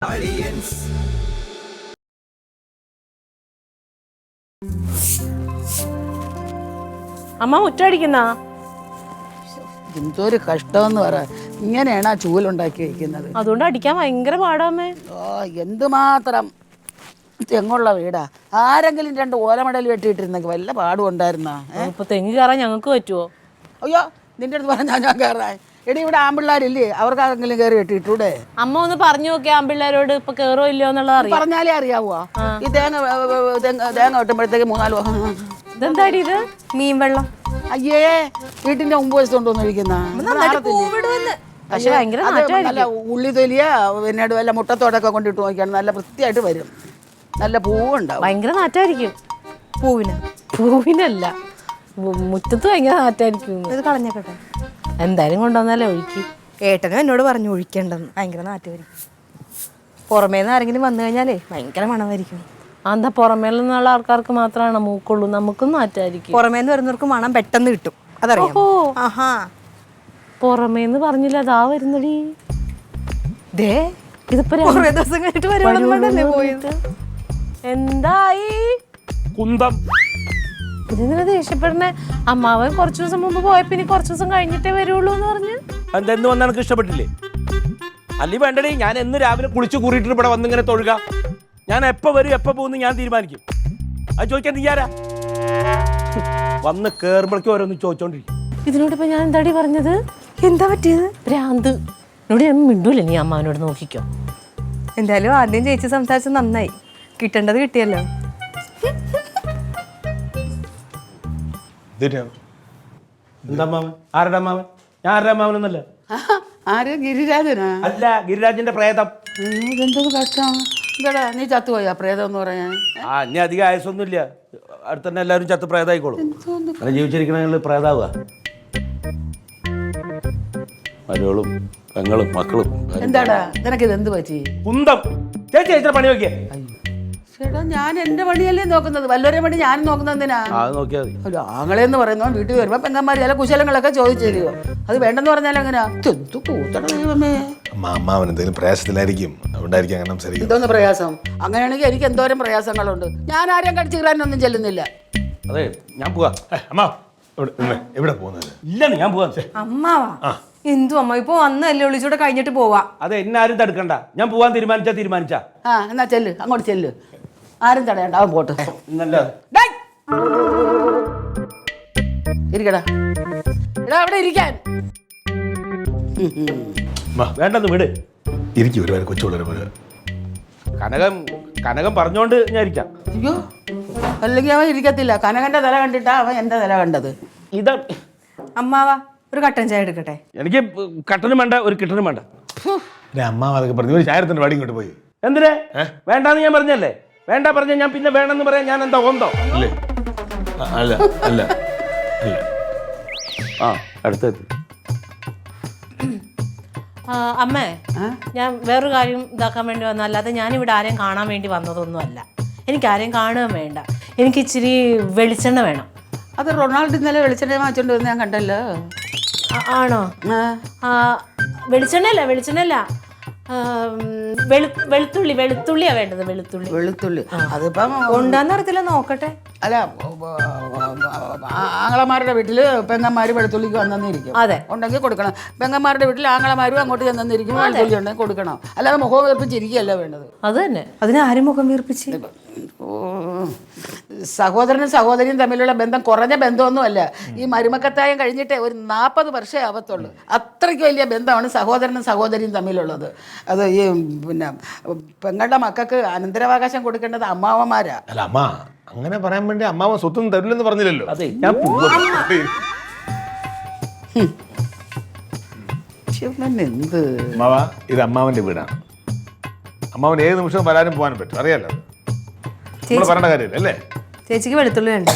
അമ്മ മുറ്റടിക്കുന്ന എന്തൊരു കഷ്ടമെന്ന് പറ. ഇങ്ങനെയാണ് ആ ചൂലുണ്ടാക്കി വെക്കുന്നത്. അതുകൊണ്ട് അടിക്കാൻ ഭയങ്കര പാടാമേ. ഓ എന്തുമാത്രം തെങ്ങുള്ള വീടാ. ആരെങ്കിലും 2 ഓലമടൽ വെട്ടിയിട്ടിരുന്നെങ്കിൽ വല്ല പാടും ഉണ്ടായിരുന്നാ. ഇപ്പൊ തെങ്ങ് കയറാൻ ഞങ്ങൾക്ക് പറ്റുമോ? അയ്യോ നിന്റെ അടുത്ത് പറഞ്ഞാൽ ഞാൻ കയറാൻ. എടി ഇവിടെ ആമ്പിള്ളാരില്ലേ, അവർക്ക് ആരെങ്കിലും കയറി വെട്ടിയിട്ടൂടെ? അമ്മ ഒന്ന് പറഞ്ഞു നോക്കിയ ആമ്പിള്ളേരോട് ഇപ്പൊ കേറോ ഇല്ലയോ എന്നുള്ളത് അറിയാം. പറഞ്ഞാലേ അറിയാവോ? ഈ തേങ്ങ വെട്ടുമ്പോഴത്തേക്ക് 3-4 ഇതെന്താടി ഇത്? മീൻ വെള്ളം. അയ്യേ വീട്ടിന്റെ മുമ്പ് വശത്ത് കൊണ്ടുവന്ന് ഒഴിക്കുന്ന പക്ഷെ ഭയങ്കര നല്ല ഉള്ളി തൊലിയ പിന്നെ വല്ല മുട്ടത്തോടൊക്കെ കൊണ്ടിട്ട് നോക്കിയാണ് നല്ല വൃത്തിയായിട്ട് വരും. നല്ല പൂവുണ്ടാവും. ഭയങ്കര നാറ്റായിരിക്കും. പൂവിനല്ല, മുറ്റത്ത് ഭയങ്കര നാറ്റായിരിക്കും. ഇത് കളഞ്ഞേക്കട്ടെ. എന്തായാലും കൊണ്ടുവന്നാലേ ഒഴുക്കി. ഏട്ടനും എന്നോട് പറഞ്ഞു ഒഴിക്കണ്ടെന്ന്. ഭയങ്കര നാറ്റമായിരിക്കും. പുറമേന്ന് ആരെങ്കിലും വന്നു കഴിഞ്ഞാലേ ഭയങ്കര മണമായിരിക്കും. എന്താ പുറമേൽ നിന്നുള്ള ആൾക്കാർക്ക് മാത്രമാണ് മൂക്കുള്ളൂ, നമുക്കും നാറ്റായിരിക്കും. പുറമേന്ന് വരുന്നവർക്ക് മണം പെട്ടെന്ന് കിട്ടും, അതറിയാം. ആഹാ പുറമേന്ന് പറഞ്ഞില്ല, അതാ വരുന്നടി. ഇതിപ്പോ കുറേ ദിവസം കഴിഞ്ഞിട്ട് വരുവാണെന്നല്ലേ പോയത്. എന്തായി കുന്തം ഇതിനെ ദേഷ്യപ്പെടണേ? അമ്മാവൻ കുറച്ചു ദിവസം മുമ്പ് പോയപ്പോ ഇനി കുറച്ചു ദിവസം കഴിഞ്ഞിട്ടേ വരുള്ളൂ എന്ന് പറഞ്ഞു. എന്തെന്ന് വന്നാൽ എനിക്ക് ഇഷ്ടപ്പെട്ടില്ലേ? അല്ലി വേണ്ടടി, ഞാൻ എന്ന് രാവിലെ കുളിച്ച് കൂറിയിട്ട് ഇവിടെ വന്നിങ്ങനെ തൊഴുക. ഞാൻ എപ്പോ വരും എപ്പോ പോകുന്നു ഞാൻ തീരുമാനിക്കും. അത് ചോദിക്കാൻ നീയാരാ? വന്ന് കേറുമ്പോഴേക്കും ഓരോന്ന് ചോദിച്ചോണ്ടിരിക്കും. ഇതിനോട് ഇപ്പൊ ഞാൻ എന്താടി പറഞ്ഞത്? എന്താ പറ്റിയത്? ഭ്രാന്ത്. എന്നോട് ഞാൻ മിണ്ടൂല്ലേ, നീ അമ്മാവനോട് നോക്കിക്കോ. എന്തായാലും ആദ്യം ചേച്ചി സംസാരിച്ചത് നന്നായി. കിട്ടേണ്ടത് കിട്ടിയല്ലോ. എന്താ അമ്മാവൻ? ആരുടെ അമ്മാവൻ? ഞാൻ ആരുടെ അമ്മാവനൊന്നല്ല. ആര്? ഗിരിരാജനാ? അല്ല, ഗിരിരാജന്റെ പ്രേതം. ഇതെന്തൊരു കഷ്ടം. എന്താടാ നീ ചത്തുപോയാ പ്രേതം എന്ന് പറയാൻ? ഇനി അധികം ആയുസൊന്നുമില്ല. അടുത്ത് തന്നെ എല്ലാവരും ചത്ത് പ്രേതമായിക്കോളും. അങ്ങനെ ജീവിച്ചിരിക്കണമെങ്കിൽ പ്രേതാവുക. മരുകളും പെങ്ങളും മക്കളും. എന്താടാ നിനക്കിത് എന്ത് പറ്റി? കുന്തം. ചേച്ചി ചേച്ചിയുടെ പണി നോക്കിയേ. ചേട്ടാ ഞാൻ എന്റെ പണിയല്ലേ നോക്കുന്നത്, വല്ലവരുടെ പണി ഞാൻ നോക്കുന്നത് എന്തിനാ? അത് നോക്കിയാൽ മതി. ഒരു ആങ്ങളെന്ന് പറയുന്നോ വീട്ടിൽ വരുമ്പോ പെങ്ങന്മാര് ചില കുശലങ്ങളൊക്കെ ചോദിച്ചു തരുമോ? അത് വേണ്ടെന്ന് പറഞ്ഞാൽ എങ്ങനെയാ? എന്തു കൂത്തട ദൈവമേ. അമ്മാവൻ എന്തെങ്കിലും പ്രയാസത്തിലായിരിക്കും, അതുകൊണ്ടായിരിക്കും അങ്ങനെ സംസാരിക്കും. ഇതൊന്ന് പ്രയാസം. അങ്ങനെയാണെങ്കിൽ എനിക്ക് എന്തോരം പ്രയാസങ്ങളുണ്ട്. ഞാൻ ആരെയും കടിച്ചു കീറാനൊന്നും ചെല്ലുന്നില്ല. അതെ ഞാൻ പോവാ. എവിടെ പോകുന്നത്? ഇല്ലെന്ന് ഞാൻ പോവാ. അമ്മാവാ എന്തു അമ്മ ഇപ്പൊ വന്നല്ലേ, ഒളിച്ചൂടെ കഴിഞ്ഞിട്ട് പോവാ. അതെ എന്നെ ആരും തടുക്കണ്ട. ഞാൻ പോവാൻ തീരുമാനിച്ചാ. എന്നാ ചെല്ല്, അങ്ങോട്ട് ചെല്ല്. ആരും തടയണ്ട, അവൻ പോട്ട്. ഡേയ്! ഇരിക്കടാ. എടാ അവിടെ ഇരിക്കാൻ. വേണ്ടെന്ന് വിട്. ഇരിക്കും, ഒരുപാട് കൊച്ചുള്ളവരെ പോലെ. കനകം പറഞ്ഞോണ്ട് ഞാൻ ഇരിക്കാം. അയ്യോ അല്ലെങ്കിൽ അവൻ ഇരിക്കത്തില്ല. കനകന്റെ തല കണ്ടിട്ടാ അവൻ എന്റെ തല കണ്ടത്. ഇതാ അമ്മാവാ ഒരു കട്ടൻ ചായ എടുക്കട്ടെ? എനിക്ക് കട്ടനും വേണ്ട, ഒരു കിട്ടനും വേണ്ട. അമ്മാവ അതൊക്കെ പറഞ്ഞു ഒരു ചായത്തിന്റെ വാടി ഇങ്ങോട്ട് പോയി. എന്തിനാ വേണ്ടാന്ന് ഞാൻ പറഞ്ഞല്ലേ? വേണ്ട പറഞ്ഞ ഞാൻ പിന്നെ വേണമെന്ന് പറയാൻ ഞാൻ എന്താ ഓന്തോ? അല്ലേ? അല്ല അല്ല അല്ല. അടുത്തെത്തി. അമ്മേ, ഞാൻ വേറൊരു കാര്യം ഇതാക്കാൻ വേണ്ടി വന്ന, അല്ലാതെ ഞാനിവിടെ ആരെയും കാണാൻ വേണ്ടി വന്നതൊന്നും അല്ല. എനിക്ക് ആരെയും കാണുകയും വേണ്ട. എനിക്ക് ഇച്ചിരി വെളിച്ചെണ്ണ വേണം. അത് റൊണാൾഡ് ഇന്നലെ വെളിച്ചെണ്ണ വാങ്ങിച്ചോണ്ട് വന്ന് ഞാൻ കണ്ടല്ലോ. ആണോ? വെളിച്ചെണ്ണല്ല വെളുത്തുള്ളിയാ വേണ്ടത്. വെളുത്തുള്ളി അതിപ്പം ഉണ്ടാന്ന് അറിയത്തില്ല, നോക്കട്ടെ. അല്ല ആങ്ങളമാരുടെ വീട്ടില് പെങ്ങന്മാര് വെളുത്തുള്ളിക്ക് വന്നിരിക്കും. അതെ, ഉണ്ടെങ്കിൽ കൊടുക്കണം. പെങ്ങന്മാരുടെ വീട്ടിൽ ആങ്ങളമാരും അങ്ങോട്ട് ചെന്നിരിക്കും. വെളുത്തുള്ളി ഉണ്ടെങ്കിൽ കൊടുക്കണം. അല്ലാതെ മുഖം വീർപ്പിച്ചിരിക്കുകയല്ല വേണ്ടത്. അത് തന്നെ. അതിന് ആരും മുഖം വീർപ്പിച്ച്? സഹോദരനും സഹോദരിയും തമ്മിലുള്ള ബന്ധം കുറഞ്ഞ ബന്ധമൊന്നുമല്ല. ഈ മരുമക്കത്തായം കഴിഞ്ഞിട്ടേ ഒരു 40 വർഷമേ ആവത്തുള്ളൂ. അത്രയ്ക്ക് വലിയ ബന്ധമാണ് സഹോദരനും സഹോദരിയും തമ്മിലുള്ളത്. അത് ഈ പിന്നെ പെങ്ങളുടെ മക്കൾക്ക് അനന്തരാവകാശം കൊടുക്കേണ്ടത് അമ്മാവന്മാരാ. അല്ല അമ്മ അങ്ങനെ പറയാൻ വേണ്ടി അമ്മാവൻ സ്വത്തൊന്നും തരില്ലെന്ന് പറഞ്ഞില്ലല്ലോ. അതെ ഞാൻ എന്ത് അമ്മാവ ഇത് അമ്മാവന്റെ വീടാണ്. അമ്മാവൻ ഏത് നിമിഷവും വരാനും പോകാനും പറ്റും, അറിയാലോ. നമ്മൾ പറയേണ്ട കാര്യമില്ല അല്ലേ? ചേച്ചിക്ക് വെളുത്തുള്ളി വേണ്ട?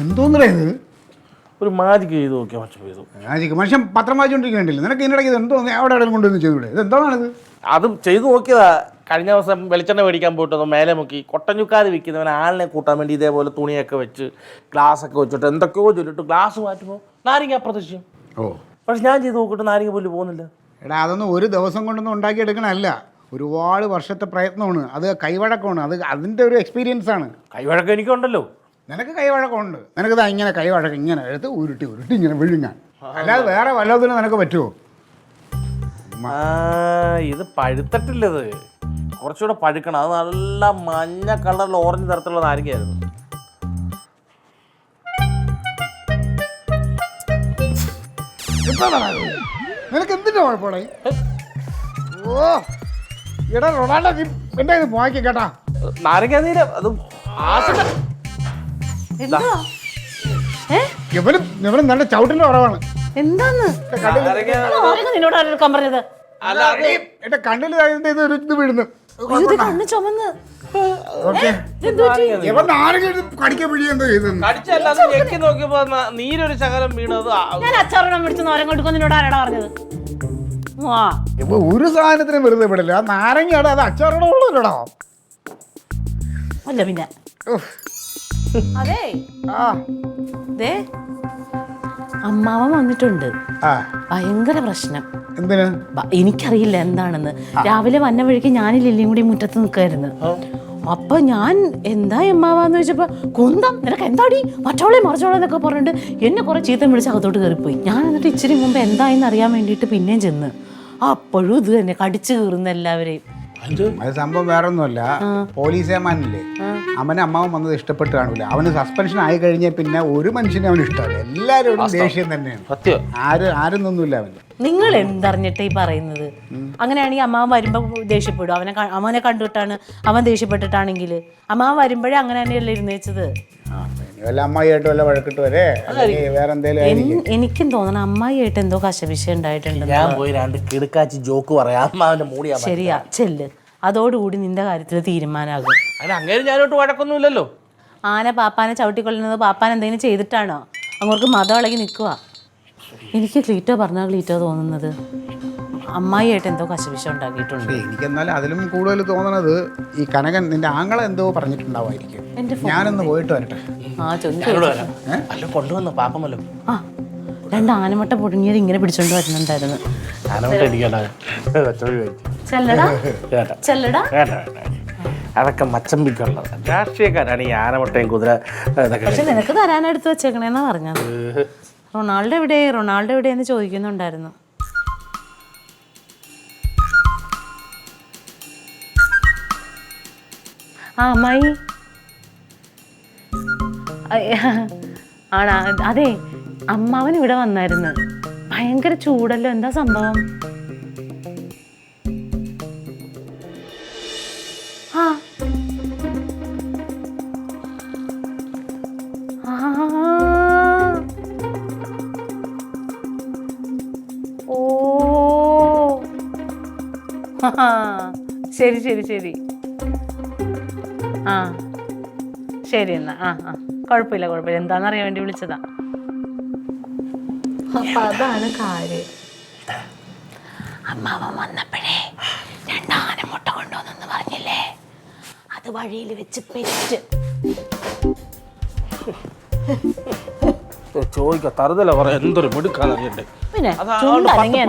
എന്തോന്നറ ഇത്? ഒരു മാജിക്ക് ചെയ്ത് നോക്കിയാൽ മച്ച ചെയ്തു. ആയിരിക്കും മനുഷ്യൻ പത്രം വായിച്ചുകൊണ്ടിരിക്കണ്ടില്ല. നിനക്ക് ഇതിനിടയ്ക്ക് ഇത് എന്തോ അവിടെ എവിടെയും കൊണ്ടുവന്ന് ചെയ്തൂടെ? ഇത് എന്താണിത്? അത് ചെയ്തു നോക്കിയതാ. കഴിഞ്ഞ ദിവസം വെളിച്ചെണ്ണ മേടിക്കാൻ പോയിട്ടൊന്ന് മേലെ മുക്കി കൊട്ടഞ്ഞുക്കാതെ വിൽക്കുന്നവൻ ആളിനെ കൂട്ടാൻ വേണ്ടി ഇതേപോലെ തുണിയൊക്കെ വെച്ച് ഗ്ലാസ്സൊക്കെ വെച്ചിട്ട് എന്തൊക്കെയോ ചൊല്ലിട്ട് ഗ്ലാസ് മാറ്റുമ്പോൾ നാരങ്ങ അപ്രത്യക്ഷം. ഓ പക്ഷെ ഞാൻ ചെയ്ത് നോക്കിയിട്ട് നാരങ്ങ പോലും പോകുന്നില്ല. എടാ, അതൊന്നും ഒരു ദിവസം കൊണ്ടൊന്നും ഉണ്ടാക്കിയെടുക്കണമല്ല. ഒരുപാട് വർഷത്തെ പ്രയത്നമാണ്. അത് കൈവഴക്കമാണ്. അതിൻ്റെ ഒരു എക്സ്പീരിയൻസ് ആണ്. കൈവഴക്കം എനിക്കുണ്ടല്ലോ. നിനക്ക് കൈവഴക്കമുണ്ട്. നിനക്കിത് ഇങ്ങനെ കൈവഴക്കം ഇങ്ങനെ എടുത്ത് ഉരുട്ടി ഇങ്ങനെ വിഴുങ്ങാൻ. അല്ലാതെ വേറെ വല്ലതിനും നിനക്ക് പറ്റുമോ? ഇത് പഴുത്തിട്ടില്ലത്, കുറച്ചുകൂടെ പഴുക്കണം. അത് നല്ല മഞ്ഞ കളറിൽ ഓറഞ്ച് തരത്തിലുള്ള നാരങ്ങയായിരുന്നു. നിനക്ക് എന്തിൻ്റെ കുഴപ്പമാണ്? ഓ എടാ റൊണാൾഡോ, നീ എൻ്റെ ഇത് പോയിക്ക് കേട്ടാ. നാരങ്ങ നീര് അത് ഇവനും നല്ല ചവിട്ടിൻ്റെ കുറവാണ്. എന്താന്ന് നിന്നോട് ആരെടുക്കാൻ പറഞ്ഞത്? എന്റെ കണ്ണിൽ ഇത് വീഴുന്നു. കണ്ണ് ചുമന്ന് ഇവൻ നാരങ്ങ കടിക്കാൻ പിടിയെന്തോ ഞെക്കി നോക്കിയപ്പോ നീരൊരു ശകലം വീണത്. ഞാൻ അച്ചാറിടാൻ പിടിച്ച് നോരം കൊടുക്കും. നിന്നോട് ആരാടാ പറഞ്ഞത്? ഇപ്പൊ ഒരു സാധനത്തിനും വെറുതെ വിടില്ല. ആ നാരങ്ങയാണ്, അത് അച്ചാറുടെ ഉള്ളല്ലോ. അല്ല പിന്നെ അതെ ദേ അമ്മാവൻ വന്നിട്ടുണ്ട്. ഭയങ്കര പ്രശ്നം. എന്തിന്? എനിക്കറിയില്ല എന്താണെന്ന്. രാവിലെ വന്ന വഴിക്ക് ഞാനും ലില്ലിയും കൂടി മുറ്റത്ത് നിൽക്കായിരുന്നു. അപ്പൊ ഞാൻ എന്താ അമ്മാവാന്ന് ചോദിച്ചപ്പോ കുന്തം നിനക്ക് എന്താടി മറ്റോളെ മറിച്ചോളെ എന്നൊക്കെ പറഞ്ഞിട്ട് എന്നെ കുറെ ചീത്തം വിളിച്ച് അകത്തോട്ട് കയറിപ്പോയി. ഞാൻ എന്നിട്ട് ഇച്ചിരി മുമ്പ് എന്തായെന്ന് അറിയാൻ വേണ്ടിയിട്ട് പിന്നെയും ചെന്ന് അപ്പോഴും ഇത് തന്നെ കടിച്ചു കീറുന്ന എല്ലാവരെയും. അത് സംഭവം വേറെ ഒന്നുമല്ല. പോലീസേമാനില്ലേ, അവന് അമ്മാവൻ വന്നത് ഇഷ്ടപ്പെട്ട് കാണൂല. അവന് സസ്പെൻഷൻ ആയി കഴിഞ്ഞാൽ പിന്നെ ഒരു മനുഷ്യനെ അവന് ഇഷ്ടമല്ല. എല്ലാവരോടും ദേഷ്യം തന്നെയാണ്. ആരും ഒന്നുമില്ല അവന്. നിങ്ങൾ എന്തറിഞ്ഞിട്ട് ഈ പറയുന്നത്? അങ്ങനെയാണെങ്കിൽ അമ്മാവൻ വരുമ്പോ ദേഷ്യപ്പെടും. അവനെ കണ്ടിട്ടാണ് അവൻ ദേഷ്യപ്പെട്ടിട്ടാണെങ്കിൽ അമ്മാവൻ വരുമ്പോഴേ അങ്ങനെ തന്നെയല്ലേ ഇരുന്നേച്ചത്. വല്ല അമ്മായിയായിട്ട് വല്ല വഴക്കിട്ട് വരെ വേറെ എന്തേലും. എനിക്കും തോന്നണം അമ്മായിയായിട്ട് എന്തോ കശപിശ ഉണ്ടായിട്ടുണ്ട്. ഞാൻ പോയി രണ്ട് കിടക്കാച്ചി ജോക്ക് പറയാം. അമ്മാവന്റെ മൂടിയാ ശരിയാ, ചെല്ല്. അതോടുകൂടി നിന്റെ കാര്യത്തിൽ തീരുമാനമാകും. അങ്ങനെ ഞാനോട്ട് വഴക്കൊന്നുമില്ലല്ലോ. ആന പാപ്പാനെ ചവിട്ടിക്കൊള്ളുന്നത് പാപ്പാൻ എന്തെങ്കിലും ചെയ്തിട്ടാണോ? അങ്ങോട്ട് മതം ഇളകി നിൽക്കുക. എനിക്ക് ക്ലീറ്റോ പറഞ്ഞാൽ ക്ലീറ്റോ തോന്നുന്നത് അമ്മായിയായിട്ട് എന്തോ കശപിശ ഉണ്ടാക്കിയിട്ടുണ്ട്. എനിക്കെന്നാലും അതിലും കൂടുതൽ തോന്നണത് ഈ കനകൻ നിന്റെ ആങ്ങളെ എന്തോ പറഞ്ഞിട്ടുണ്ടാവായിരിക്കും. ഞാനൊന്ന് പോയിട്ട് വരട്ടെ. അല്ല കൊണ്ടുവന്നു പാപ്പമല്ലോ. ആ 2 ആനമുട്ട പൊടുങ്ങിയത് ഇങ്ങനെ പിടിച്ചോണ്ട് വരുന്നുണ്ടായിരുന്നു. ചെല്ലടാ. അതൊക്കെ മച്ചമ്പിക്കുള്ളത്. രാഷ്ട്രീയക്കാരാണ് ഈ ആനമുട്ടയും കുതിര ഇതൊക്കെ. പക്ഷെ നിനക്ക് തരാനെടുത്ത് വെച്ചേക്കണേന്നാ പറഞ്ഞത്. റൊണാൾഡോ എവിടെയെന്ന് ചോദിക്കുന്നുണ്ടായിരുന്നു. ആ അമ്മായി ആണാ? അതെ, അമ്മാവൻ ഇവിടെ വന്നായിരുന്നു. ഭയങ്കര ചൂടല്ലോ, എന്താ സംഭവം? ആ ഓ ശരി ശരി ശരി. ആ ശരി എന്നാ. കുഴപ്പമില്ല. എന്താണെന്നറിയാൻ വേണ്ടി വിളിച്ചതാ. അപ്പൊ അതാണ് കാര്യം. അമ്മാവൻ വന്നപ്പോഴേ 2 ആനമുട്ട കൊണ്ടുവന്നെന്ന് പറഞ്ഞില്ലേ, അത് വഴിയിൽ വെച്ച് പെറ്റ്. ചോദിക്കാം തറുതല പറയാം. എന്തൊരു മിടുക്കാന്നറിയണ്ടേ. പിന്നെ ചുണ്ടനങ്ങി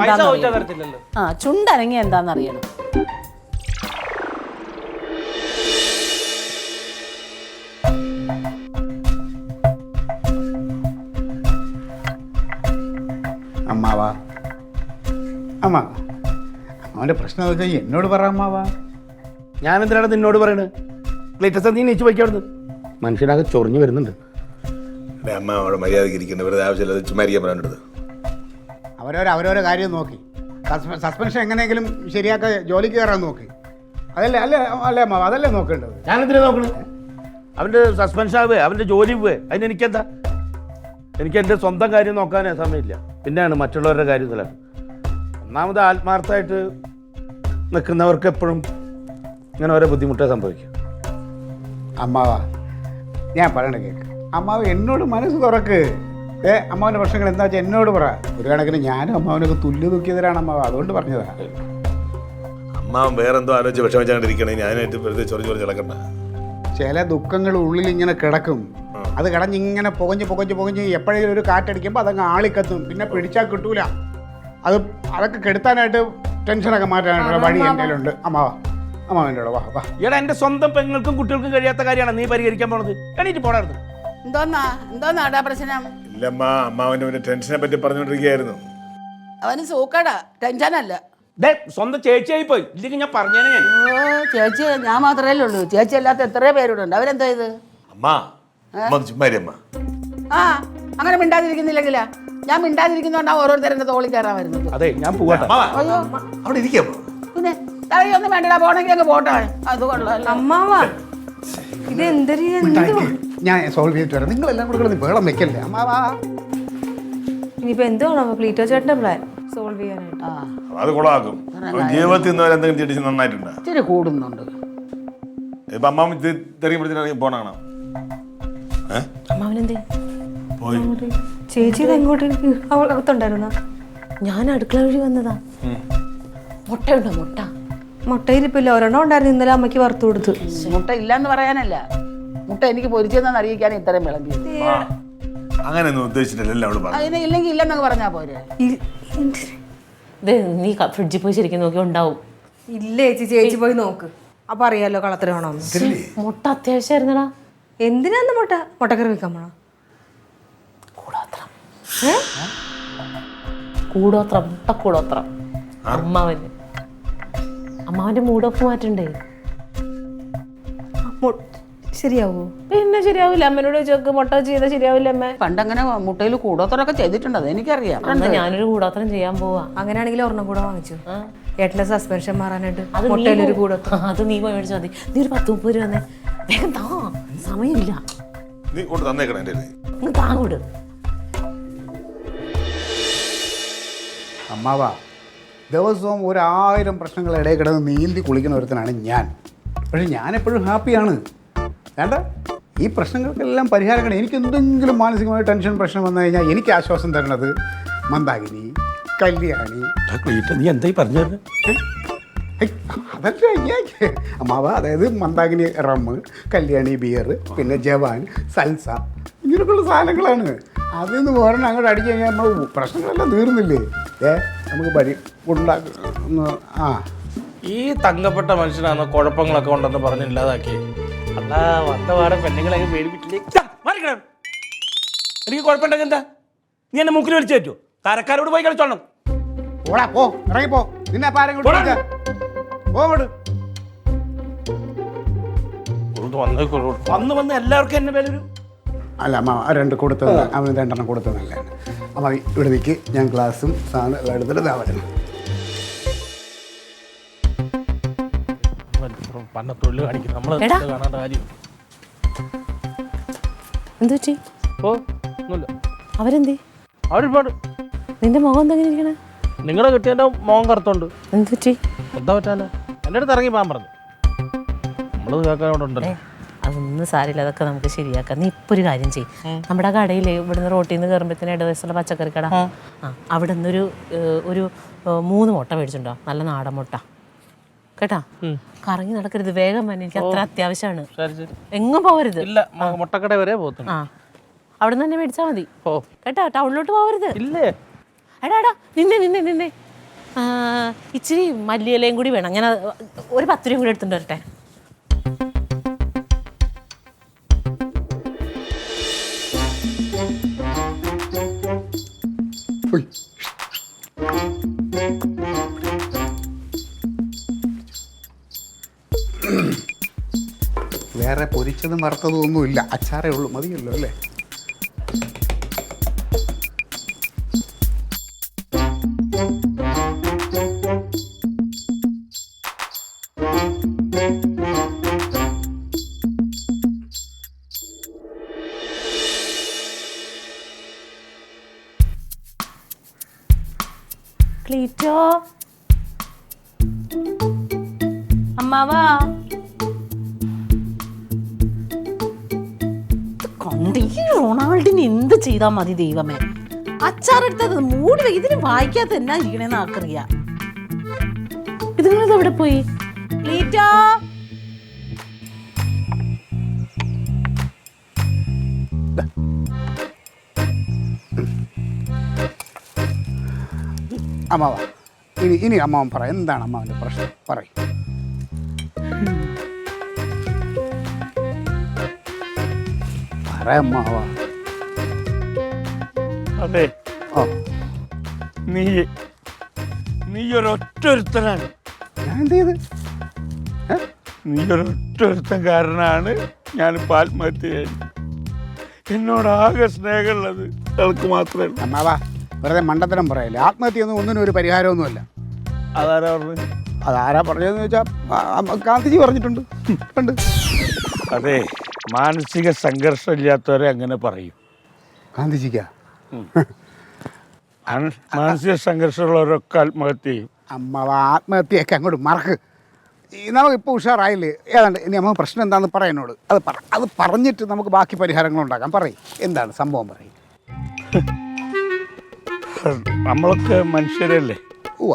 എന്താണെന്നറിയണം. അവന്റെ പ്രശ്നം വെച്ചാൽ എന്നോട് പറ അമ്മാവാ. ഞാൻ എന്തിനാണ് നിന്നോട് പറയണത്? ക്ലീറ്റസ് നീ നീച്ച് പോയിക്കവിടുന്ന്. മനുഷ്യനാകെ ചൊറിഞ്ഞു വരുന്നുണ്ട്. അമ്മ അവിടെ മര്യാദയ്ക്ക് ഇരിക്കുന്നത് വെറുതെ ആവശ്യമില്ല ചുമ്മാരിക്കാൻ പറയാനുള്ളത്. അവരോരോ കാര്യം നോക്കി സസ്പെൻഷൻ എങ്ങനെയെങ്കിലും ശരിയാക്കാൻ ജോലിക്ക് കയറാൻ നോക്കി. അതല്ലേ അല്ലേ അല്ലേ അമ്മാവ അതല്ലേ നോക്കേണ്ടത്. ഞാനെന്തിനാ നോക്കണേ? അവൻ്റെ സസ്പെൻഷൻ ആവേ, അവൻ്റെ ജോലി പോവേ, അതിനെനിക്കെന്താ? എനിക്ക് എൻ്റെ സ്വന്തം കാര്യം നോക്കാനേ സമയമില്ല, പിന്നെയാണ് മറ്റുള്ളവരുടെ കാര്യത്തിലാണ്. ഒന്നാമത് ആത്മാർത്ഥമായിട്ട് നിൽക്കുന്നവർക്ക് എപ്പോഴും ഇങ്ങനെ ഓരോ ബുദ്ധിമുട്ടേ സംഭവിക്കും. അമ്മാവ ഞാൻ പറയണ കേൾക്ക്. അമ്മാവ് എന്നോട് മനസ്സ് തുറക്ക്. അമ്മാവൻ്റെ പ്രശ്നങ്ങൾ എന്താ വെച്ചാൽ എന്നോട് പറ. ഒരു കണക്കിന് ഞാനും അമ്മാവനൊക്കെ തുല്യ ദുഃഖിതരാണ് അമ്മാവ, അതുകൊണ്ട് പറഞ്ഞതാ. അമ്മാവൻ വേറെന്തോ ആലോചിച്ച് വിഷമിച്ചാണ്ടിരിക്കണേ, ഞാനായിട്ട് വെറുതെ ചൊറി കിടക്കണ്ട. ചില ദുഃഖങ്ങൾ ഉള്ളിൽ ഇങ്ങനെ കിടക്കും. അത് കിടഞ്ഞിങ്ങനെ പുകഞ്ഞ് എപ്പോഴെങ്കിലും ഒരു കാറ്റടിക്കുമ്പോൾ അതങ്ങ് ആളിക്കത്തും. പിന്നെ പിടിച്ചാൽ കിട്ടൂല. അതൊക്കെ കെടുത്താനായിട്ട് ടെൻഷനൊക്കെ മാറ്റാനായിട്ടുള്ള വഴി എൻ്റെ ഉണ്ട് അമ്മാവ. അമ്മാവൻ്റെ വാ വാ. ഈടാ എൻ്റെ സ്വന്തം പെങ്ങൾക്കും കുട്ടികൾക്കും കഴിയാത്ത കാര്യമാണ് നീ പരിഹരിക്കാൻ പോണത്. എണീറ്റ് പോടായിരുന്നു. എന്തോന്നാടാ പ്രശ്നം? ഇല്ലമ്മ, അമ്മാവൻ്റെ ടെൻഷനെ പറ്റി പറഞ്ഞുകൊണ്ടിരിക്കുകയായിരുന്നു. അവന് സൂക്കടാ, ടെൻഷനല്ല. സ്വന്തം ചേച്ചിയായി പോയി, ഇല്ലെങ്കിൽ ഞാൻ പറഞ്ഞേനെ. ഓ ചേച്ചി ഞാൻ മാത്രമല്ലേ ഉള്ളൂ, ചേച്ചി അല്ലാത്ത എത്രയോ പേരുണ്ട്. അവരെന്താ ഇത്? അമ്മ ചുമ്മാരി അമ്മ. ആ അങ്ങനെ മിണ്ടാതിരിക്കുന്നില്ലെങ്കിലാ. ഞാൻ മിണ്ടാതിരിക്കുന്നോണ്ടാ ഓരോരുത്തരുടെ തോളി കയറാൻ വരുന്നത്. അതെ ഞാൻ പോവാട്ടെ. അയ്യോ അവിടെ ഇരിക്കാം. പിന്നെ തലയൊന്നും വേണ്ടടാ, പോണെങ്കിൽ അങ്ങ് പോട്ടെ. അത് കൊള്ളാം. അമ്മാവാ ഇത് എന്തൊരു ഞാൻ സോൾവ് ചെയ്തിട്ട് വരാം. നിങ്ങളെല്ലാം കൂടെ ബേളം വെക്കല്ലേ അമ്മാവാ. ഇനിയിപ്പോ എന്തുവാണോ ക്ലീറ്റോ ചേട്ടൻ്റെ പ്ലാൻ സോൾവ് ചെയ്യാനായിട്ട്? അത് കൊളാക്കും. ജീവിതത്തിൽ നിന്ന് എന്തെങ്കിലും ചിട്ടിച്ച് നന്നായിട്ടുണ്ട്. ഇച്ചിരി കൂടുന്നുണ്ട്. ഇപ്പൊ അമ്മാവൻ തെറിയപ്പെടുത്തിട്ട് പോണാണോ? അമ്മാവനെന്തേ? പോയി. ചേച്ചി ഇത് എങ്ങോട്ട് അകത്തുണ്ടായിരുന്ന? ഞാൻ അടുക്കള വഴി വന്നതാ. മുട്ടയുണ്ടോ? മുട്ടയിരിപ്പില്ല, ഒരെണ്ണം ഉണ്ടായിരുന്നു, ഇന്നലെ അമ്മയ്ക്ക് വറുത്തു കൊടുത്തു. മുട്ട ഇല്ലാന്ന് പറയാനല്ല, മുട്ട എനിക്ക് പൊരിച്ചെന്ന് അറിയിക്കാൻ ഇത്രയും വിളമ്പിയത്. അങ്ങനെയൊന്നും ഉദ്ദേശിച്ചിട്ടില്ല അവള് പറഞ്ഞു. അതിന് ഇല്ലെങ്കിൽ ഇല്ലെന്നൊക്കെ പറഞ്ഞാ പോരെ. നീ ഫ്രിഡ്ജിൽ പോയി ശരിക്കും നോക്കി ഉണ്ടാവും. ഇല്ല ചേച്ചി, ചേച്ചി പോയി നോക്ക്, അപ്പൊ അറിയാലോ കളത്തിലാണോ. മുട്ട അത്യാവശ്യമായിരുന്നടാ. എന്തിനാന്ന് മുട്ടക്കറി വെക്കാൻ പോണോ? കൂടോത്രം, മുട്ടക്കൂടോത്രം. അമ്മാവന്റെ മൂഡ് ഓഫ് മാറ്റണ്ടേ? ശരിയാവോ? പിന്നെ ശരിയാവില്ല. അമ്മനോട് ചോക്ക് മുട്ട ചെയ്താൽ ശരിയാവില്ല അമ്മ. പണ്ടങ്ങനെ മുട്ടയിൽ കൂടോത്രമൊക്കെ ചെയ്തിട്ടുണ്ട്, അത് എനിക്കറിയാം. ഞാനൊരു കൂടോത്രം ചെയ്യാൻ പോവാ. അങ്ങനെയാണെങ്കിൽ ഒരെണ്ണം കൂടെ വാങ്ങിച്ചു ഏട്ടന്റെ സസ്പെൻഷൻ മാറാനായിട്ട്. മുട്ടയിലൊരു കൂടോത്രം അത് നീ പോയി മേടിച്ചാൽ മതി. നീ ഒരു 10-30 രൂപ വന്നേ, വേഗം താ, സമയമില്ല. നീ കൊണ്ട് തന്നേക്കണേ എൻ്റെ. താങ്ങൂട് അമ്മാവ ദിവസവും 1000 പ്രശ്നങ്ങൾ ഇടയിൽ കിടന്ന് നീന്തി കുളിക്കുന്ന ഒരുത്തനാണ് ഞാൻ. പക്ഷെ ഞാനെപ്പോഴും ഹാപ്പിയാണ്. വേണ്ട, ഈ പ്രശ്നങ്ങൾക്കെല്ലാം പരിഹാരം കാണാൻ എനിക്ക് എന്തെങ്കിലും മാനസികമായ ടെൻഷൻ പ്രശ്നം വന്നു കഴിഞ്ഞാൽ എനിക്ക് ആശ്വാസം തരണത് മന്ദാകിനി, കല്യാണി. നീ എന്തായി പറഞ്ഞത്? അതല്ല അയ്യേ അമ്മാവ. അതായത് മന്ദാകിനി റമ്മ്, കല്യാണി ബിയർ, പിന്നെ ജവാൻ, സൽസ, ഇങ്ങനെയൊക്കെയുള്ള സാധനങ്ങളാണ്. അതിൽ നിന്ന് വേറെ അങ്ങോട്ട് അടിച്ചു കഴിഞ്ഞാൽ നമ്മൾ പ്രശ്നങ്ങളെല്ലാം തീർന്നില്ലേ? നമുക്ക് പരി ഉണ്ടാക്കുന്ന ഈ തങ്കപ്പെട്ട മനുഷ്യനാണോ കുഴപ്പങ്ങളൊക്കെ ഉണ്ടെന്ന് പറഞ്ഞ് ഇല്ലാതാക്കി. അല്ല വന്നപാടെ പെണ്ണുങ്ങളെ പേടിപ്പിച്ചില്ലേ? എനിക്ക് കുഴപ്പമുണ്ടെങ്കിൽ എന്താ? നീ എന്നെ മൂക്കിൽ വലിച്ചു പറ്റുമോ? തരക്കാരോട് പോയി കളിച്ചോളണം. ഓടാ, പോ, ഇറങ്ങിപ്പോ. നിന്നെ വന്ന് എല്ലാവർക്കും എന്നെ പേരൊരു. അല്ല അമ്മ 2 കൊടുത്തത്, അവന് 2 കൊടുത്തതല്ല. അമ്മ ഇവിടെ നിൽക്ക്, ഞാൻ ഗ്ലാസും സാധനം എടുത്തിട്ട് ഇതാ വരുന്നു. എന്തുപറ്റി? അവരെന്തേ? അവരിപ്പാട് നിന്റെ മുഖം എന്തെങ്കിലും ഇരിക്കണേ? നിങ്ങളെ കിട്ടിയതിന്റെ മോൻ കറുത്തുണ്ട്. എന്തുപറ്റി? എന്താ പറ്റാലോ? എൻ്റെ അടുത്ത് ഇറങ്ങി പോകാൻ പറഞ്ഞു. നമ്മളത് കേൾക്കാൻ അവിടെ ഉണ്ടല്ലോ. അതൊന്നും സാരില്ല, അതൊക്കെ നമുക്ക് ശരിയാക്കാം. നീ ഇപ്പൊ ഒരു കാര്യം ചെയ്യും. നമ്മുടെ കടയിൽ ഇവിടുന്ന് റോട്ടിൽ നിന്ന് കയറുമ്പത്തിന് ഇടവയസ്സുള്ള പച്ചക്കറി കട, അവിടെ നിന്നൊരു 3 മുട്ട മേടിച്ചിട്ടുണ്ടോ? നല്ല നാടൻ മുട്ട കേട്ടാ. കറങ്ങി നടക്കരുത്, വേഗം വന്നെ, എനിക്ക് അത്ര അത്യാവശ്യമാണ്. എങ്ങും പോവരുത്. ഇല്ല, മുട്ടക്കട വരെ പോകത്തുള്ളൂ. അവിടെ നിന്ന് തന്നെ മേടിച്ചാൽ മതി കേട്ടാ. ടൗണിലോട്ട് പോവരുത്. ഇല്ലേ? എടാ നിന്നെ ഇച്ചിരി മല്ലിയിലയും കൂടി വേണം. ഞാൻ ഒരു 10 രൂപയും കൂടി എടുത്തിട്ട് വരട്ടെ. വേറെ പൊരിച്ചതും വറുത്തതും ഒന്നുമില്ല, അച്ചാറേ ഉള്ളൂ, മതിയല്ലോ അല്ലേ? അമ്മാവാ. കണ്ട് ഈ റൊണാൾഡിന് എന്ത് ചെയ്താ മതി ദൈവമേ. അച്ചാറെടുത്തത് മൂടി ഇതിന് വായിക്കാത്ത എന്നാ ഇരിക്കണേന്ന് ആക്കറിയാ. ഇതുങ്ങളിത് എവിടെ പോയി? ലീറ്റാ, അമ്മാവ ഇനി അമ്മാവൻ പറ, എന്താണ് അമ്മാവൻ്റെ പ്രശ്നം പറയും. പറ അമ്മാവ. അതെ, ഓ, നീ ഒരൊറ്റൊരുത്തനാണ്. ഞാൻ എന്ത് ചെയ്ത്? നീ ഒരൊറ്റൊരുത്തൻ കാരനാണ് ഞാനിപ്പോൾ ആത്മഹത്യ ചെയ്യുന്നത്. എന്നോടാകെ സ്നേഹമുള്ളത് അവൾക്ക് മാത്രമേ ഉള്ളൂ. അമ്മാവ വെറുതെ മണ്ടത്തരം പറയല്ലേ. ആത്മഹത്യയൊന്നും ഒന്നിനും ഒരു പരിഹാരമൊന്നുമല്ല. അതാരാ പറഞ്ഞു? അതാരാ പറഞ്ഞതെന്ന് വെച്ചാൽ ഗാന്ധിജി പറഞ്ഞിട്ടുണ്ട്. ഉണ്ട്. അതെ, മാനസിക സംഘർഷം ഇല്ലാത്തവരെ അങ്ങനെ പറയും. ഗാന്ധിജിക്കാ? മാനസിക സംഘർഷമുള്ളവരൊക്കെ ആത്മഹത്യ ചെയ്യും. അമ്മാവ ആത്മഹത്യയൊക്കെ അങ്ങോട്ട് മറക്ക്. നമുക്കിപ്പോൾ ഉഷാറായില്ലേ? ഏതാണ്ട് ഇനി നമുക്ക് പ്രശ്നം എന്താണെന്ന് പറ എന്നോട്. അത് പറഞ്ഞിട്ട് നമുക്ക് ബാക്കി പരിഹാരങ്ങൾ ഉണ്ടാക്കാം. പറയും എന്താണ് സംഭവം, പറയും. നമ്മളൊക്കെ മനുഷ്യരല്ലേ, ഉവ്വ.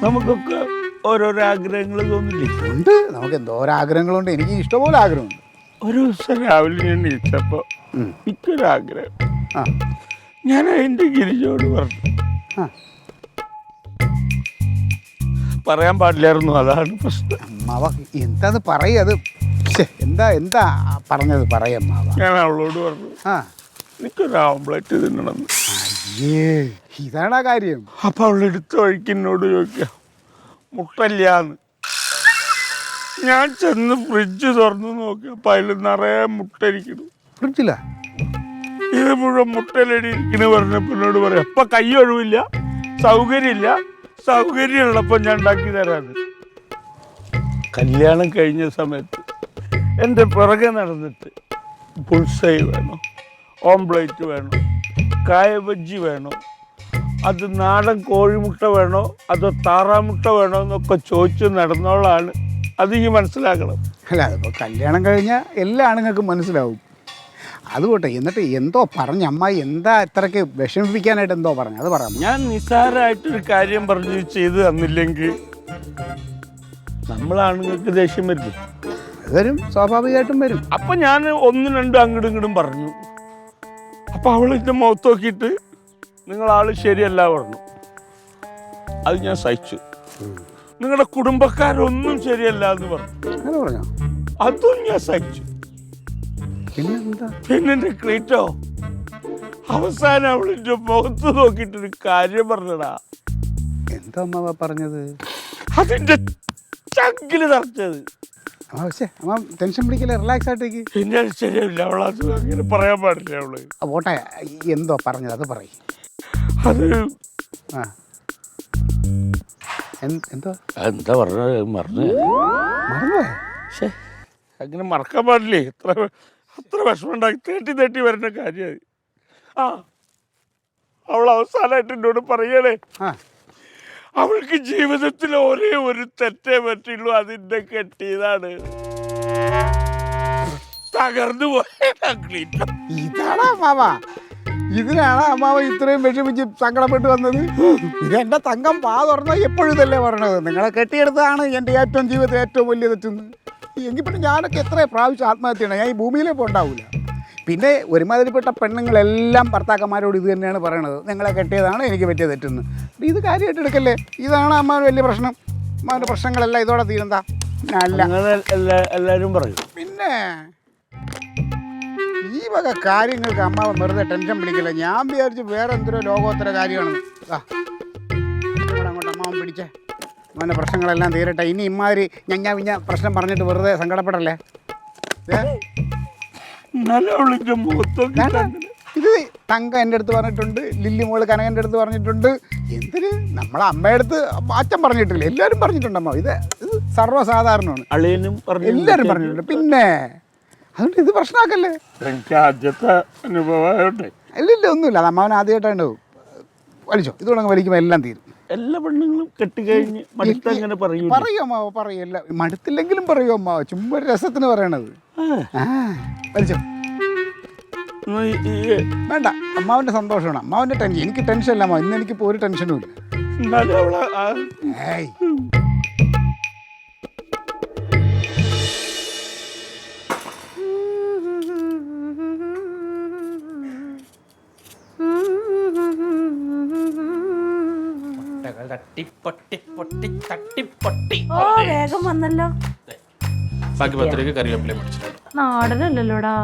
നമുക്കൊക്കെ ഓരോരോ ആഗ്രഹങ്ങൾ തോന്നില്ലേ? ഉണ്ട്, നമുക്ക് എന്തോരോ ആഗ്രഹങ്ങളുണ്ട്. എനിക്ക് ഇഷ്ടംപോലെ ആഗ്രഹമുണ്ട്. ഒരു ദിവസം രാവിലെ ഞാൻ എണീച്ചപ്പോൾ എനിക്കൊരാഗ്രഹം. ആ ഞാൻ അതിൻ്റെ ഗിരിജോട് പറഞ്ഞു. ആ പറയാൻ പാടില്ലായിരുന്നു, അതാണ് പ്രശ്നം. അമ്മാവ എന്താന്ന് പറയും. അത് എന്താ പറഞ്ഞത് പറയും അമ്മാവ. ഞാൻ അവളോട് പറഞ്ഞു, ആ എനിക്കൊരു ഓംപ്ലേറ്റ് തിന്നണമെന്ന്. അയ്യേ, ഇതാണാ കാര്യം. അപ്പം അവളെടുത്ത വഴിക്ക് എന്നോട് ചോദിക്കാം, മുട്ടല്ലാന്ന്. ഞാൻ ചെന്ന് ഫ്രിഡ്ജ് തുറന്ന് നോക്കി, അപ്പം അതിൽ നിറയെ മുട്ട ഇരിക്കുന്നു. ഫ്രിഡ്ജില്ല? ഇത് മുഴുവൻ മുട്ടയിലടി ഇരിക്കുന്നു പറഞ്ഞപ്പോൾ എന്നോട് പറയാം, അപ്പം കൈ ഒഴിവില്ല, സൗകര്യമില്ല, സൗകര്യമുള്ളപ്പോൾ ഞാൻ ഉണ്ടാക്കി തരാന്ന്. കല്യാണം കഴിഞ്ഞ സമയത്ത് എൻ്റെ പിറകെ നടന്നിട്ട് പുൾസൈ വേണോ, ഓംപ്ലേറ്റ് വേണോ, കായ ബജ്ജി വേണോ, അത് നാടൻ കോഴിമുട്ട വേണോ അതോ താറാമുട്ട വേണോ എന്നൊക്കെ ചോദിച്ച് നടന്നോളാണ്. അത് ഈ മനസ്സിലാക്കണം. അല്ല, അതിപ്പോൾ കല്യാണം കഴിഞ്ഞാൽ എല്ലാ ആണുങ്ങൾക്കും മനസ്സിലാവും. അതുകൊട്ടെ, എന്നിട്ട് എന്തോ പറഞ്ഞ അമ്മായി, എന്താ ഇത്രയ്ക്ക് വിഷമിപ്പിക്കാനായിട്ട് എന്തോ പറഞ്ഞു, അത് പറയാം. ഞാൻ നിസ്സാരമായിട്ടൊരു കാര്യം പറഞ്ഞ് ചെയ്ത് തന്നില്ലെങ്കിൽ നമ്മളാണുങ്ങൾക്ക് ദേഷ്യം വരില്ലേ? വരും, സ്വാഭാവികമായിട്ടും വരും. അപ്പം ഞാൻ ഒന്നും രണ്ടും അങ്ങോട്ടും ഇങ്ങോട്ടും പറഞ്ഞു. അപ്പം അവളിൻ്റെ മുഖത്ത് നോക്കിയിട്ട് നിങ്ങളാൾ ശരിയല്ല പറഞ്ഞു. അത് ഞാൻ സഹിച്ചു. നിങ്ങളുടെ കുടുംബക്കാരൊന്നും ശരിയല്ല എന്ന് പറഞ്ഞു. അങ്ങനെ പറഞ്ഞോ? അതും ഞാൻ സഹിച്ചു. പിന്നെന്താ? പിന്നെ എൻ്റെ ക്രീറ്റോ അവസാനം അവളിൻ്റെ മുഖത്ത് നോക്കിയിട്ടൊരു കാര്യം പറഞ്ഞടാ. എന്താ അമ്മാവ പറഞ്ഞത്? അതിൻ്റെ ചങ്കില് തറച്ചത്. അമ്മ ടെൻഷൻ പിടിക്കല്ലേ, റിലാക്സ് ആയിട്ടേക്ക്. പിന്നെ അത് ശരിയാവില്ല, അവളത് അങ്ങനെ പറയാൻ പാടില്ല. അവള് പോട്ടെ, എന്തോ പറഞ്ഞത് അത് പറയും. അത് ആ എന്തോ എന്താ പറഞ്ഞത്? മറന്നുപോയോ? പക്ഷേ അങ്ങനെ മറക്കാൻ പാടില്ലേ? അത്ര വിഷമം ഉണ്ടാക്കി തേട്ടി വരുന്ന കാര്യം. ആ അവൾ അവസാനമായിട്ട് എന്നോട് പറയണേ, ആ അവൾക്ക് ജീവിതത്തിൽ ഒരേ ഒരു തെറ്റേ പറ്റുള്ളൂ, അതിന്റെ കെട്ടിയതാണ്. തകർന്നു പോയ ഇതാണ് അമ്മാവ. ഇതിനാണ് അമ്മാവ ഇത്രയും വിഷമിച്ച് സങ്കടപ്പെട്ട് വന്നത്. ഇതെന്റെ തങ്കം പാ തുറന്നാൽ എപ്പോഴും ഇതല്ലേ പറയണത്, നിങ്ങളെ കെട്ടിയെടുത്തതാണ് എൻ്റെ ഏറ്റവും ജീവിതത്തിൽ ഏറ്റവും വലിയ തെറ്റെന്ന്. എങ്കിൽ പിന്നെ ഞാനൊക്കെ എത്ര പ്രാവശ്യം ആത്മഹത്യയാണ്, ഞാൻ ഈ ഭൂമിയിലേക്ക് ഉണ്ടാവില്ല. പിന്നെ ഒരുമാതിരിപ്പെട്ട പെണ്ണുങ്ങളെല്ലാം ഭർത്താക്കന്മാരോട് ഇത് തന്നെയാണ് പറയണത്, നിങ്ങളെ കെട്ടിയതാണ് എനിക്ക് പറ്റിയ തെറ്റെന്ന്. ഇത് കാര്യമായിട്ട് എടുക്കല്ലേ. ഇതാണ് അമ്മാവന് വലിയ പ്രശ്നം. അമ്മാവൻ്റെ പ്രശ്നങ്ങളെല്ലാം ഇതോടെ തീരുന്നതാ? അല്ല, എല്ലാവരും പറയും. പിന്നെ ഈ വക കാര്യങ്ങൾക്ക് അമ്മാവൻ വെറുതെ ടെൻഷൻ പിടിക്കില്ല. ഞാൻ വിചാരിച്ചു വേറെ എന്തൊരു ലോകോത്തര കാര്യമാണ്. അങ്ങോട്ട് അമ്മാവൻ പിടിച്ചേ, അമ്മാവൻ്റെ പ്രശ്നങ്ങളെല്ലാം തീരട്ടെ. ഇനി ഇമാതിരി ഞഞ്ഞ പ്രശ്നം പറഞ്ഞിട്ട് വെറുതെ സങ്കടപ്പെടല്ലേ. ഇത് തങ്ക എൻ്റെ അടുത്ത് പറഞ്ഞിട്ടുണ്ട്, ലില്ലി മോള് കനകൻ്റെ അടുത്ത് പറഞ്ഞിട്ടുണ്ട്. എന്തിന് നമ്മളെ അമ്മയടുത്ത് അച്ഛൻ പറഞ്ഞിട്ടില്ല, എല്ലാവരും പറഞ്ഞിട്ടുണ്ട്. അമ്മ ഇത് സർവ്വസാധാരണമാണ്, എല്ലാവരും പറഞ്ഞിട്ടുണ്ട്. പിന്നെ അതുകൊണ്ട് ഇത് പ്രശ്നമാക്കല്ലേ. എനിക്ക് ആദ്യത്തെ അനുഭവമായോട്ടെ. ഇല്ല ഒന്നുമില്ല, അത് അമ്മാവൻ ആദ്യമായിട്ടാണ്. വലിച്ചോ, ഇതുകൊണ്ട് വലിക്കുമ്പോൾ എല്ലാം തീരും. എല്ലാ പെണ്ണുങ്ങളും കെട്ടിക്കഴിഞ്ഞ് മടുത്ത് അങ്ങനെ പറയൂ. പറയൂ അമ്മാവ, പറയല്ല മടുത്തില്ലെങ്കിലും പറയൂ അമ്മാവ, ചുമ്മാ ഒരു രസത്തിന് പറയണത്. വലിച്ചോ. വേണ്ട, അമ്മാവൻ്റെ സന്തോഷമാണ്, അമ്മാവൻ്റെ ടെൻഷൻ. എനിക്ക് ടെൻഷൻ ഇല്ല അമ്മാവ, ഇന്ന് എനിക്കിപ്പോൾ ഒരു ടെൻഷനും ഇല്ല. എന്നാലും അവളെ ഏയ് ഓ വേഗം വന്നല്ലോ. ബാക്കി 10 രൂപയ്ക്ക് കറിവേപ്പില മേടിച്ചിട്ടുണ്ട്. നാടനല്ലല്ലോടാ.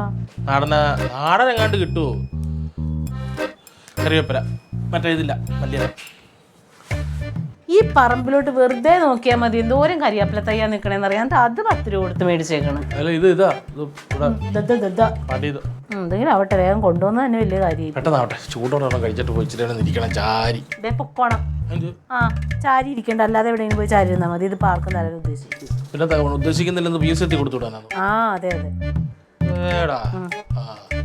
നാടനെങ്ങാണ്ട് കിട്ടുമോ? കറിവേപ്പില മറ്റേ ഇതില്ല മല്ലിയില. ഈ പറമ്പിലോട്ട് വെറുതെ നോക്കിയാൽ മതി, എന്തോരം കരിയാപ്പില തയ്യാ നിക്കണേന്ന് അറിയാം. അത് 10 രൂപ കൊടുത്ത് മേടിച്ചേക്കണം. അല്ല ഇതാ ഇത് എന്തെങ്കിലും ആവട്ടെ, വേഗം കൊണ്ടുവന്ന തന്നെ വലിയ കാര്യം. പെട്ടെന്നാവട്ടെ, ചൂടോടെ കഴിച്ചിട്ട് പോയി ഇച്ചിരി ഇരിക്കണം. ചാരി ഇതേ പൊക്കോണം. ആ ചാരി ഇരിക്കണ്ട, അല്ലാതെ എവിടെയെങ്കിലും പോയി ചാരി ഇരുന്നാൽ മതി. ഇത് പാർക്കും തരാൻ ഉദ്ദേശിച്ചു. പിന്നെ ഉദ്ദേശിക്കുന്നില്ലെന്ന് മ്യൂസിയത്തിൽ കൊടുത്തുവിടാനാണ്. ആ അതെ അതെ,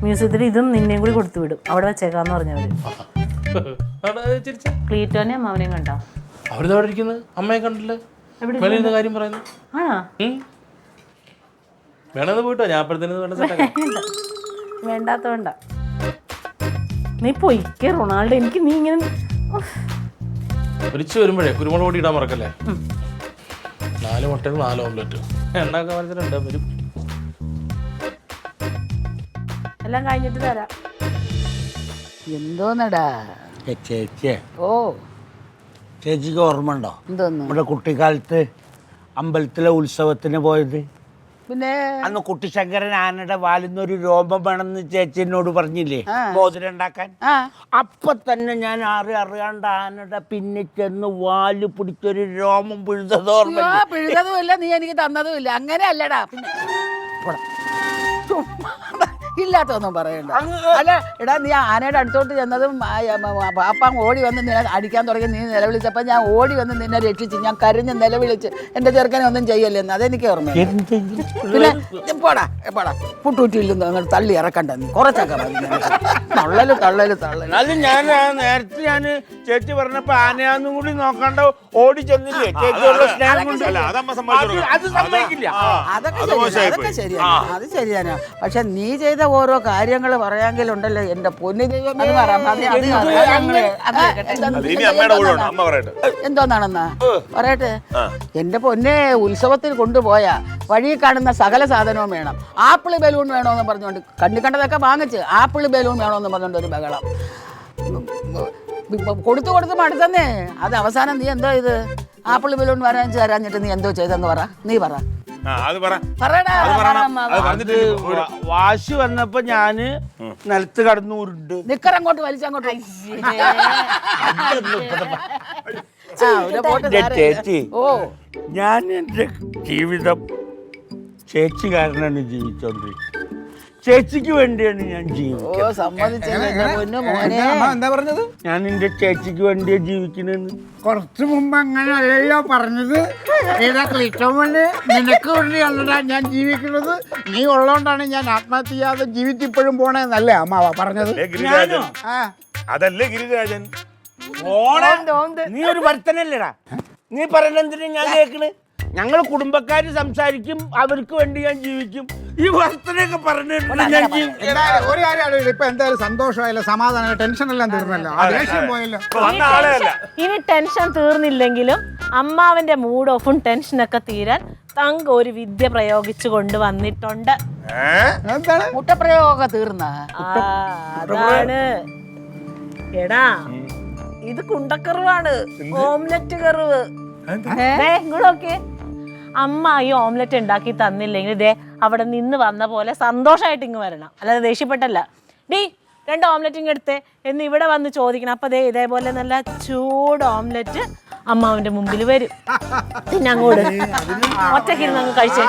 മ്യൂസിയത്തിൽ ഇതും നിന്നെയും കൂടി കൊടുത്തു വിടും. അവിടെ വെച്ചേക്കാന്ന് പറഞ്ഞവര്. ക്ലീറ്റോനെ അമ്മാവനെയും കണ്ട. അവരിതവിടെ ഇരിക്കുന്നത് അമ്മയെ കണ്ടില്ല. വെളിയിൽ കാര്യം പറയുന്നു. ആണോ? വേണമെന്ന് പോയിട്ടോ, ഞാൻ അപ്പോഴത്തേന് വേണ്ട. വേണ്ടാത്ത വേണ്ട, നീ പൊയ്ക്കേ റൊണാൾഡോ. എനിക്ക് നീ ഇങ്ങനെ ഒരിച്ച് വരുമ്പോഴേ കുരുമുളക് പൊടി ഇടാൻ മറക്കല്ലേ. 4 മുട്ടയും 4 ഓംലെറ്റ് ഉണ്ടാക്കാൻ പറഞ്ഞിട്ടുണ്ട്. വരും. എല്ലാം കഴിഞ്ഞിട്ട് തരാം. എന്തോന്നടാ ചേച്ചിയെ, ഓ ചേച്ചിക്ക് ഓർമ്മ ഉണ്ടോ എന്തോന്ന്? നമ്മുടെ കുട്ടിക്കാലത്ത് അമ്പലത്തിലെ ഉത്സവത്തിന് പോയത്? പിന്നെ അന്ന് കുട്ടിശങ്കരൻ ആനയുടെ വാലിന്നൊരു രോമം വേണമെന്ന് ചേച്ചി എന്നോട് പറഞ്ഞില്ലേ മോതിരം ഉണ്ടാക്കാൻ? അപ്പൊ തന്നെ ഞാൻ അറിയാണ്ട് ആനയുടെ പിന്നെ ചെന്ന് വാല് പിടിച്ചൊരു രോമം പിഴുതതോർമ്മ. പിഴുതതുമില്ല, നീ എനിക്ക് തന്നതുമില്ല. അങ്ങനെ അല്ലടാ. പിന്നെ ഇല്ലാത്തൊന്നും പറയണ്ട. അല്ല എടാ, നീ ആനയുടെ അടുത്തോട്ട് ചെന്നതും പാപ്പ ഓടി വന്ന് നിന്നെ അടിക്കാൻ തുടങ്ങി. നീ നിലവിളിച്ചപ്പോൾ ഞാൻ ഓടി വന്ന് നിന്നെ രക്ഷിച്ച്. ഞാൻ കരഞ്ഞ് നിലവിളിച്ച് എൻ്റെ ചെറുക്കനെ ഒന്നും ചെയ്യല്ലെന്ന്. അതെനിക്ക് ഓർമ്മ. പിന്നെ പോടാ പോടാ, പുട്ടൂറ്റിയില്ലെന്ന് അങ്ങോട്ട് തള്ളി ഇറക്കണ്ട. നീ കുറച്ചൊക്കെ മതി. തള്ളല്. അത് ഞാൻ നേരത്തെ ഞാൻ ചേച്ചി പറഞ്ഞപ്പോ ആനയാന്നും കൂടി നോക്കാണ്ട് ഓടി ചെന്നില്ലേ ചേച്ചിയുള്ള സ്നേഹം കൊണ്ട്. അത് സമ്മതിക്കില്ല. അതൊക്കെ ശരിയാണ്, അത് ശരിയാണ്. പക്ഷെ നീ ചെയ്ത ഓരോ കാര്യങ്ങൾ പറയാങ്കിലുണ്ടല്ലോ എൻ്റെ പൊന്നു ദൈവമേ. എന്തോന്നാണെന്നാ പറയട്ടെ. എൻ്റെ പൊന്നെ, ഉത്സവത്തിന് കൊണ്ടുപോയാ വഴി കാണുന്ന സകല സാധനവും വേണം. ആപ്പിള് ബലൂൺ വേണോന്ന് പറഞ്ഞുകൊണ്ട് കണ്ടിക്കണ്ടതൊക്കെ വാങ്ങിച്ച് ആപ്പിള് ബലൂൺ വേണോന്ന് പറഞ്ഞുകൊണ്ട് ഒരു ബഹളം. കൊടുത്ത് മടുത്തന്നേ. അത് അവസാനം നീ എന്തോ ഇത് ആപ്പിള് ബലൂൺ വരാൻ തരാഞ്ഞിട്ട് നീ എന്തോ ചെയ്തെന്ന് പറ. നീ പറ. വാശി വന്നപ്പോ ഞാന് നിലത്ത് കടന്നു ഉരുണ്ട് നിക്കറങ്ങോട്ട് വലിച്ചങ്ങോട്ട്. ചേച്ചി, ഓ ഞാൻ എൻ്റെ ജീവിതം ചേച്ചി കാരണമാണ് ജീവിച്ചോണ്ടിരിക്കുന്നത്. ചേച്ചിക്ക് വേണ്ടിയാണ് ഞാൻ ജീവിക്കുന്നത്. എന്താ പറഞ്ഞത്? ഞാൻ എൻ്റെ ചേച്ചിക്ക് വേണ്ടിയാ ജീവിക്കണെന്ന്. കുറച്ചു മുമ്പ് അങ്ങനെ അല്ലല്ലോ പറഞ്ഞത്. നിനക്ക് വേണ്ടിയല്ലടാ ഞാൻ ജീവിക്കുന്നത്. നീ ഉള്ളതുകൊണ്ടാണ് ഞാൻ ആത്മഹത്യ ചെയ്യാതെ ജീവിച്ചിപ്പോഴും പോണേന്നല്ലേ അമ്മാവ പറഞ്ഞത്? അതല്ലേ ഗിരിരാജൻ. നീ ഒരു ഭർത്തനല്ലേടാ. നീ പറയണെന്തിനാ ഞാൻ കേൾക്കണ്? ഞങ്ങൾ കുടുംബക്കാര് സംസാരിക്കും, അവർക്ക് വേണ്ടി ഞാൻ ജീവിക്കും. ഈ ഭർത്തനൊക്കെ പറഞ്ഞിട്ട് ഒരു കാര്യമാണ്. ഇപ്പൊ എന്തായാലും സന്തോഷമായല്ലോ, സമാധാനം, ടെൻഷൻ എല്ലാം തീർന്നല്ലോ, ദേഷ്യം പോയല്ലോ. ഇനി ടെൻഷൻ തീർന്നില്ലെങ്കിലും അമ്മാവന്റെ മൂഡ് ഓഫും ടെൻഷനൊക്കെ തീരാൻ തങ്ക ഒരു വിദ്യ പ്രയോഗിച്ചു കൊണ്ടുവന്നിട്ടുണ്ട്. മുട്ടപ്രയോഗമൊക്കെ തീർന്ന അതാണ്. എടാ, ഇത് കുണ്ടക്കറിവാണ്, ഓംലെറ്റ് കറിവ്. ഇങ്ങോട്ടൊക്കെ അമ്മ ഈ ഓംലെറ്റ് ഉണ്ടാക്കി തന്നില്ലെങ്കിൽ ഇതേ അവിടെ നിന്ന് വന്ന പോലെ സന്തോഷമായിട്ട് ഇങ്ങ് വരണം, അല്ലാതെ ദേഷ്യപ്പെട്ടല്ല. ഡീ 2 ഓംലെറ്റ് ഇങ്ങ് എടുത്തേ എന്ന് ഇവിടെ വന്ന് ചോദിക്കണം. അപ്പൊ ഇതേപോലെ നല്ല ചൂട് ഓംലെറ്റ് അമ്മാവിന്റെ മുമ്പിൽ വരും. പിന്നെ അങ്ങോട്ട് ഒറ്റക്കിരുന്ന് അങ്ങ് കഴിച്ചേ.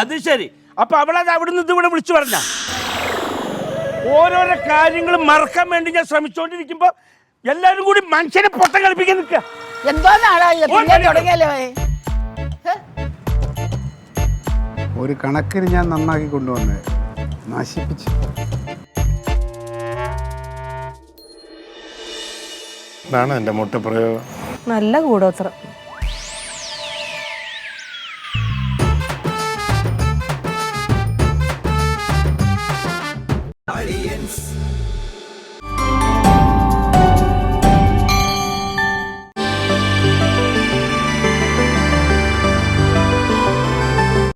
അത് ശരി. അപ്പൊ അവളത് അവിടുന്ന് ഇതിവിടെ വിളിച്ചു പറഞ്ഞ ഓരോരോ കാര്യങ്ങൾ മറക്കാൻ വേണ്ടി ഞാൻ ശ്രമിച്ചോണ്ടിരിക്കുമ്പോ എല്ലാരും കൂടി മനുഷ്യനെ പൊട്ടം കളിപ്പിക്കാൻ നിൽക്കുക. ഒരു കണക്കിന് ഞാൻ നന്നാക്കി കൊണ്ടുവന്നത് നശിപ്പിച്ചു. ഇതാണ് എൻ്റെ മുട്ടപ്രയോഗം. നല്ല കൂടോത്രം.